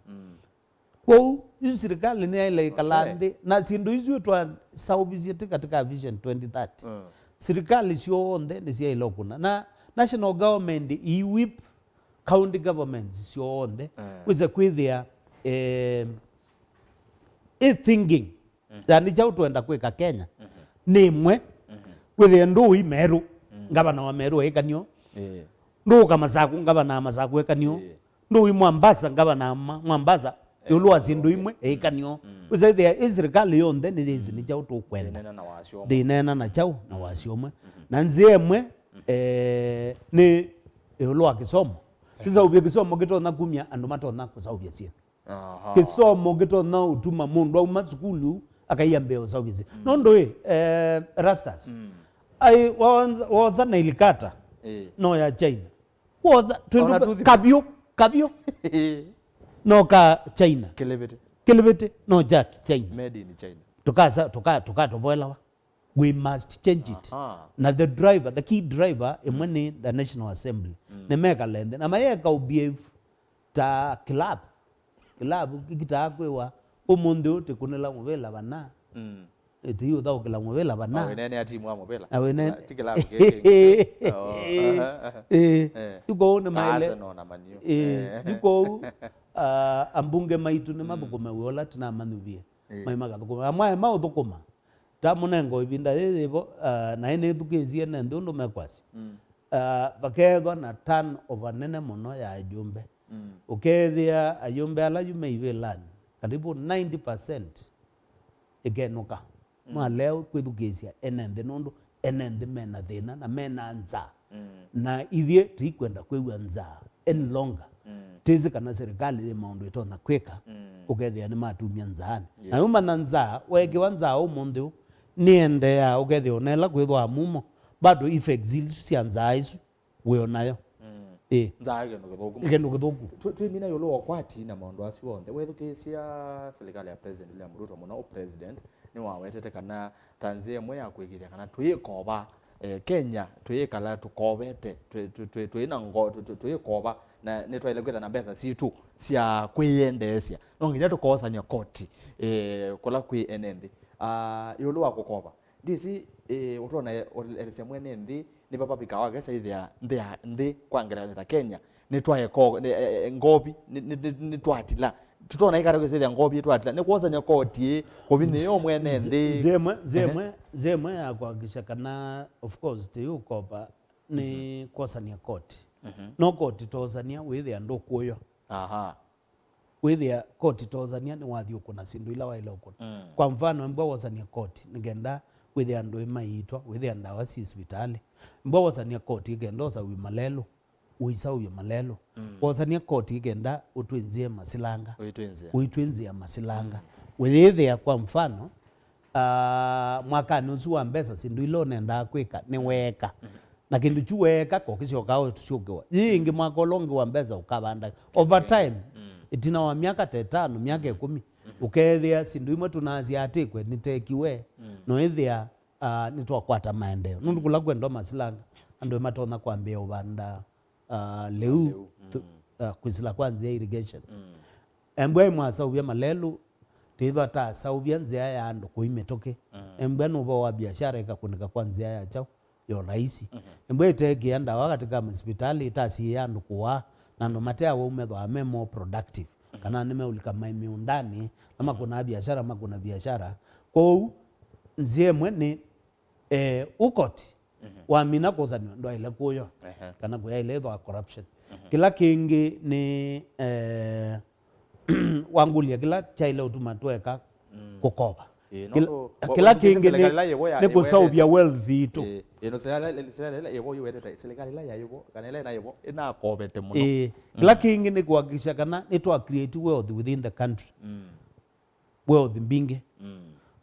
kwa hiyo serikali ni ile kalandi na sindu isu twa saubizie katika vision 2030 serikali sio onde ni sia ilo kuna na national government whip county governments sio onde wiza kwithia thinking yani chau tuenda kwika Kenya ni Imwe kwithia ndui Meru ngavana wa Meru ekanio ndu kamasaku ngavana masaku ekanio ndu Mombasa ngavana Mombasa yulwa sindu Imwe ekanio wiza ithia serikali yonde ni hizi ni chau tukwenda dinena na chau na wasiomwe na nziemwe ni yulwa kisomo kisaubia kisomo kitona kumya andu matona kusaubia sia kisomo kitona utuma mundu au masukulu akaiya mbeo saubia sia nondo rastas ai waza na ilikata no ya China waza kabio no ka China kelebete no jack China made in China tuka toboela we must change it na the key driver emweni the National Assembly nemeka lende na mayeka ubiev ta club kikita kwewa umundu tikunela mubela bana etiyo thao kila mubela bana awenene atimu amubela awenene tikila keke yuko ne maile no na manio yuko ambunge maitu ne mathukuma wiola tina manuvie maimaga thukuma amwe maudhukuma tamunengo ibinda hivo na ene thukizie ne ndundu mekwasi bakethwa na turn over nene muno ya ajumbe ukethia ajumbe ala yume ivelani karibu 90% igenuka leo kwithukisia enende nundu enende mena thina na mena nza na ithie tikwenda kwiwa nza en longer tizi kana serikali maundu itona kwika ukethia ni matumia nzaani na yuma na nza wekiwa nza umundu niende ya ukethia onela kwithwa mumo bado effects cia nza isu wionayo nza igendo githuku twimina yolo wakwati na maundu acio onthe wethukisia serikali ya president William Ruto muno president ni wawetete kana tanzia mwe ya kwigiria kana twikoba Kenya twikala tukobete twina ngo twikoba na nitwaile kwetha na mbeca citu cia kwiendecia no nginya tukosanya koti kula kwi enendi yolo wa kukoba ndisi utona elese mwene ndi ni papa bikawa gesa ithia ndi kwangera ta Kenya nitwaye ngobi nitwatila tutona ikara kwithia ngobi twatila ni kuosanya koti kobini yo mwene ndi zemwe ya kuhakikisha kana of course tiyukopa ni kuosanya koti no koti tozania withia ndo kuyo withia koti tozania ni wathio kuna sindu ila waila kuna kwa mfano mbwa wosania koti nigenda withia ndo imaitwa withia ndawa si hospitali mbwa wosania koti igendosa wi malelo uisa uyo malelo wosania koti igenda utwinzie masilanga uitwinzie masilanga withithia kwa mfano mwaka nusu wa mbesa sindu ilo nenda kwika ni weka na kindu chu weka ko kisio kao tushukiwa ingi mwaka longi wa mbesa ukabanda over time itina wa miaka 5 miaka 10 ukethia sindu imwe tunazia atikwe nitekiwe no ithia nitwakwata maendeleo nundu kula kwenda masilanga andu matona kwambia ubanda leu kwisila kwanza irrigation embwe mwasauvia malelu tithwa ta sauvia nzia ya andu kuimetoke embwe no wa biashara ikakunika kwa nzia ya chao yo rahisi embwe teki anda wakati kama hospitali tasi ya andu kuwa na ndo matea wa umethwa more productive kana nime ulika miundani ama kuna biashara ama kuna biashara kwa nzie mwe ni ukoti wa mina kozani ndo ile kuyo kana kuya ile wa corruption kila kingi ni wangulia kila chaile utumatweka kukoba kila kingi ni kusaubia wealth ito ino sela yevo yuwete serikali la yayo kana ile na yevo ina kobete muno kila kingi ni kuhakikisha kana ni to create wealth within the country wealth mbinge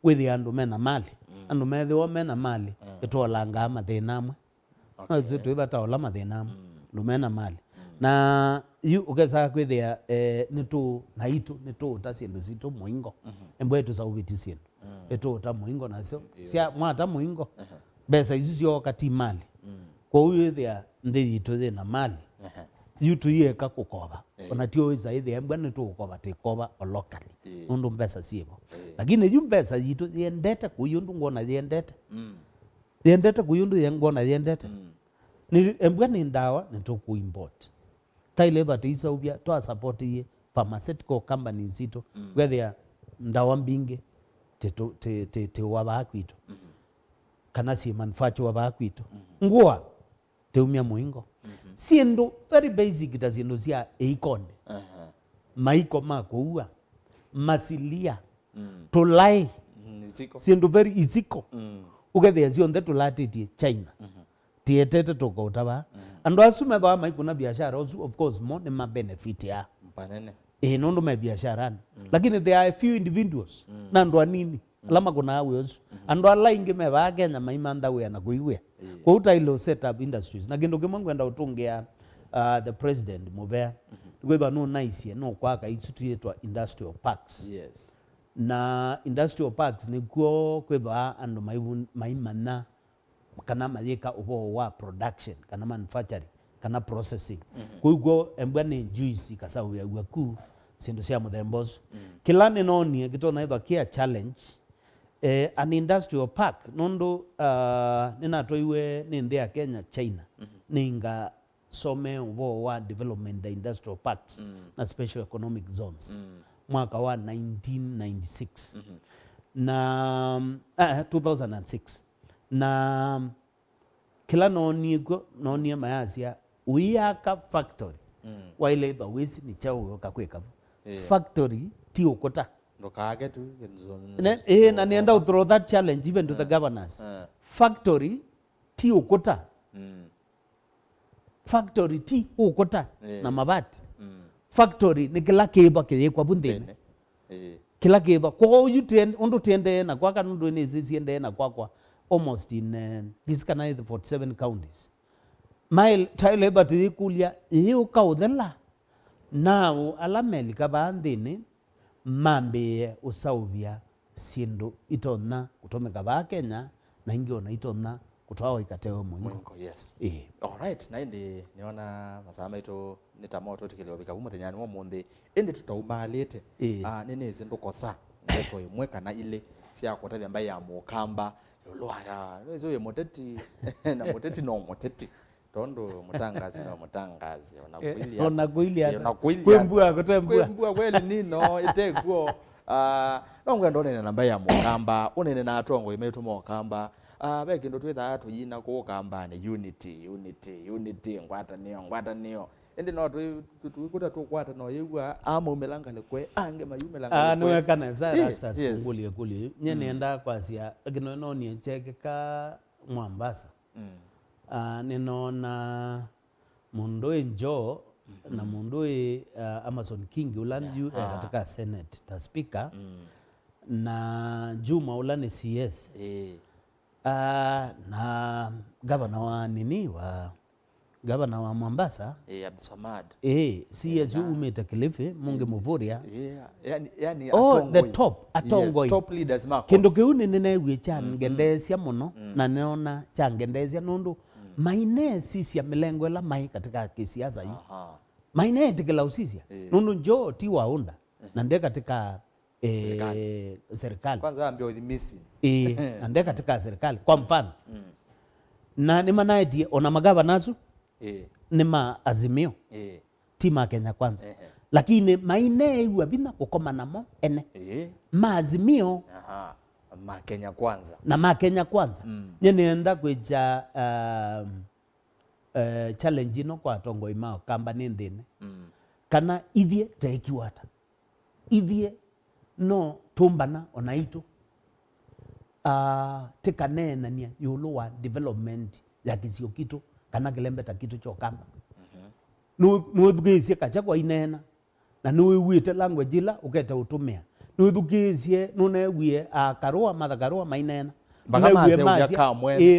with andu mena mali andu methiwa mena mali itolanga mathina amwe zitu ila taola mathina amwe andu mena mali na yu ukesa kwithia nitu na itu nitu tasindu situ muingo embwe tu saubiti sindu eto ta muingo na sio sia mwata muingo besa izu sio kati mali kwa huyo thia ndi itu thina mali yutu yeka kukoba ona tio iza ithia embwe nitu kukoba tikoba locally undu mbesa sibo lakini yu mbesa yitu yendete kuyundu ngona yendete yendete kuyundu ngona yendete ni embwe ni ndawa nitu kuimport taile batisa ubia to support ye pharmaceutical companies ito whether ndawa mbinge te wabakwitu kana si manufacture wabakwitu ngua te umia muingo siendo very basic taziendo sia eikonde maiko makoua masilia tolai siendo very iziko ugethia zionde tolati China tietete toko utaba ando asume ba mai kuna biashara of course more ma benefit ya mpanene nondo ma biashara lakini there are a few individuals na ndo nini lama kuna awezo ando alainge me ba Kenya mai manda we na kuiwe kwa utailo set up industries na gindo kimwangu enda utungea the president mobea kweba no nice no kwaka isutu yetwa industrial parks na industrial parks ni kwa kweba ando maimana kana mayeka ubo wa production kana manufacturing kana processing kuigo embwane juice kasawu ya gwaku sindu cia muthembos kila noni kitona ithwa kia challenge an industrial park nondo ninatoiwe ni ndia Kenya China ninga some ubo wa development the industrial parks na special economic zones mwaka wa 1996 na 2006 na kila noni mayasia uyaka factory waile ithwa wisi ni chao kakweka factory ti ukota ndokage tu na nienda throw that challenge even to the governors factory ti ukota factory ti ukota na mabati factory ni kila kiba kiyekwa bundeni kila kiba kwa you undu tiende na kwa kanundu ni zisiende na kwa almost in this kind of 47 counties mile tile bati kulia hiyo kaudela now alameli kabandini mambe usauvia sindu itona kutomeka ba Kenya na ingiona itona kutoa ikateo mwingo yes all right na indi niona masama ito nitamoto tikilobika umuthenyani mo munthi indi tutaumalite nini zindu kosa ndeto imwe kana ile cia kotavya mbai ya mukamba lwaya lezo moteti na moteti no moteti tondo mutangazi na mutangazi ona kwembua kwembua kweli nino itekuo nongwe ndone na mbai ya mukamba unene na atongo imetu mukamba beke ndo twetha tuyina ko kamba ni unity ngwata niyo ende no tukuta tukwata no yegwa umelanga lekwe ange mayumelanga lekwe kana za rastas kungulie kulie nyene enda kwasia kino no ni cheke ka Mombasa ninona mundu enjo na mundu Amazon King ulandu katika Senate ta speaker na Juma ula ni CS na gavana wa gavana wa Mombasa Abdulsamad CS umeta Kilifi Mungi Muvuria yani the top atongoi top leaders mako kindu kiu nene changendesia muno na neona changendesia nundu maine sisia milengo la mai katika kisiasa yu maine tikila usisia nundu njo ti waunda na nde katika serikali kwanza ambia udhimisi na nde katika serikali kwa mfano na ni manaiti ona magava nasu ni maazimio tima Kenya Kwanza lakini maine iwa bina kukoma namo ene maazimio ma Kenya Kwanza na ma Kenya Kwanza nyenenda kwecha challenge no kwa tongo imao kamba nindine kana ithie taikiwata ithie no tumbana onaitu tikanenania yulu wa development ya kisio kitu kana kilembeta kitu chokamba nuthugisia kachakwa inena na nuwite language ila uketa utumia nuthugisia nunewie karua mathakarua mainena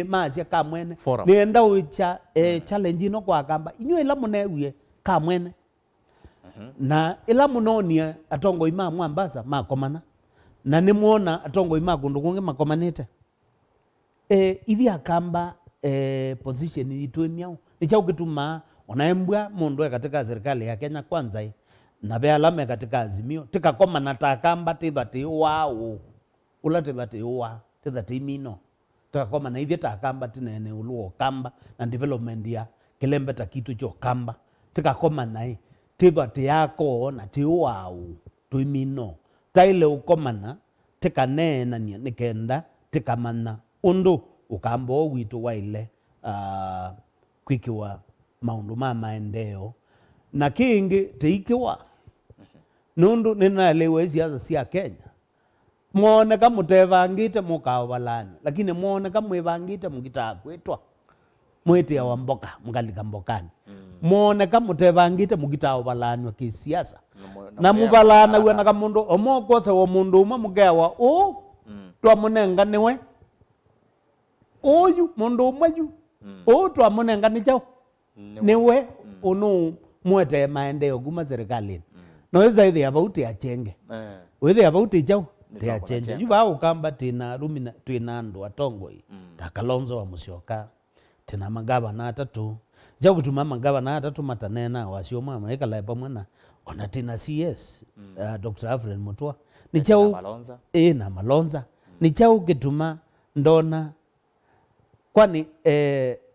mazia kamwene nienda ucha challenge no kwa kamba inyo ila munewie kamwene na ila munonia atongo ima Mombasa makomana na nimuona atongo ima kundu kungi makomanite ithi akamba position itwemiao nicha ukituma onaembwa mundu katika serikali ya Kenya Kwanza na be alame katika azimio tikakoma na takamba tithati wao ula tithati wa tithati mino tikakoma na ithi takamba tinene uluo kamba na development ya kilembeta kitu cho kamba tikakoma nai tithati yako na ti wao twimino taile ukomana tikanena nikenda tikamana undu ukambo witu waile kwikiwa maundu ma maendeo na kingi teikiwa nundu ninalewe siasa sia Kenya muone kama mutevangite mukaobalana lakini muone kama mwevangite mugitakwitwa mwete wa mboka mgalika mbokani muone kama mutevangite mugitaobalana kisiasa na mubalana wena kama mundu omokosa wa mundu umwe mugewa twamunenganiwe oyu mundu umwe yu twamunenganichao niwe unu mwete maendeo kuma serikalini naweza ithi abauti achenge withi abauti chao te achenge yuba ukamba tina rumina twina andu atongoi ta Kalonzo wa Musyoka tena magavana atatu jau kutuma magavana atatu matanena wasio mama ekala pamwe na ona tina CS Dr. Alfred Mutua ni chao Malonza na Malonza ni chao kituma ndona kwani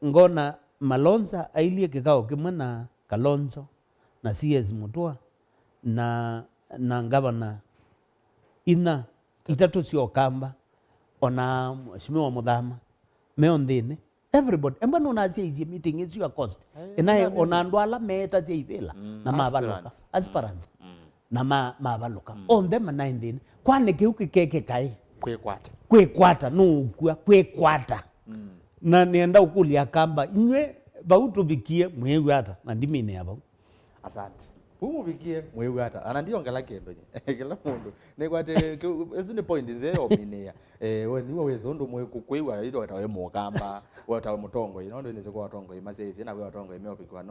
ngona Malonza ailie kikao kimwe na Kalonzo na CS Mutua na ngavana ina itatu sio kamba ona mheshimiwa Muthama meondhine everybody embona unasia hizi meeting is your cost inaye ona ndwala meta cia ivela na mabaloka aspirants na mabaloka on them 19 kwani kiuki keke kai kwekwata no kwekwata na nienda ukulia kamba inywe bautubikie mwewe hata na ndimine yabo asante umubikie mwewe hata ana ndio ngala kendo kila mundu nekwate ezine point nze ominia we niwe wezondo mwe kukwewa ito atawe mukamba watawe mutongo inondo nize kwa tongo imasezi na we watongo imeopikwa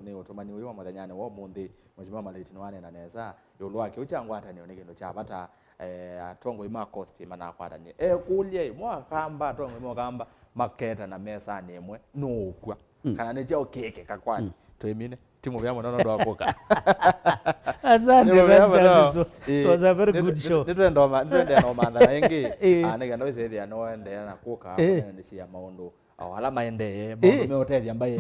ne otomani we mathanyane wo mundi mujima Maliti nwane na neza yolwake uchangwa hata nione kendo chapata atongo ima cost mana kwata ni kulie mwakamba tongo mwakamba maketa na mesa nemwe nokwa kana neje okeke kakwani twemine timu byamo nono ndo akoka asante it was a very good show nitwende no mandha yengi anega ndo isethi anoende na kuka ni sia maundu awala maende maundu meotethia mbai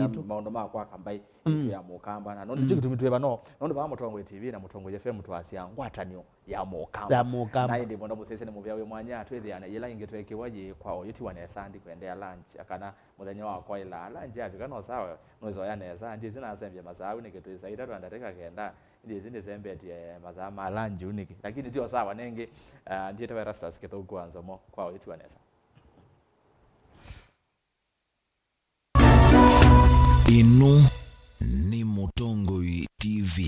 itu maundu makwa kambai itu ya mukamba na nondo chikutumitwe no ba mutongo TV na mutongo FM twasia ngwatanio ya mukamba na ndi bondo musese ne muvyawe mwanya twethiana yela ingetwekiwaje kwa oyuti wanesandi kwendea lunch akana muthenya wa kwa ila lunch afika no sawa nozo ya nesa ndi zina asembya masawu niketwisa ita twandateka kenda ndi zindi zembetie mazama lunch uniki lakini tio sawa nenge ndiye tawe rastas keto kwanza mo kwa oyuti wanesa ino ni Mutongo TV.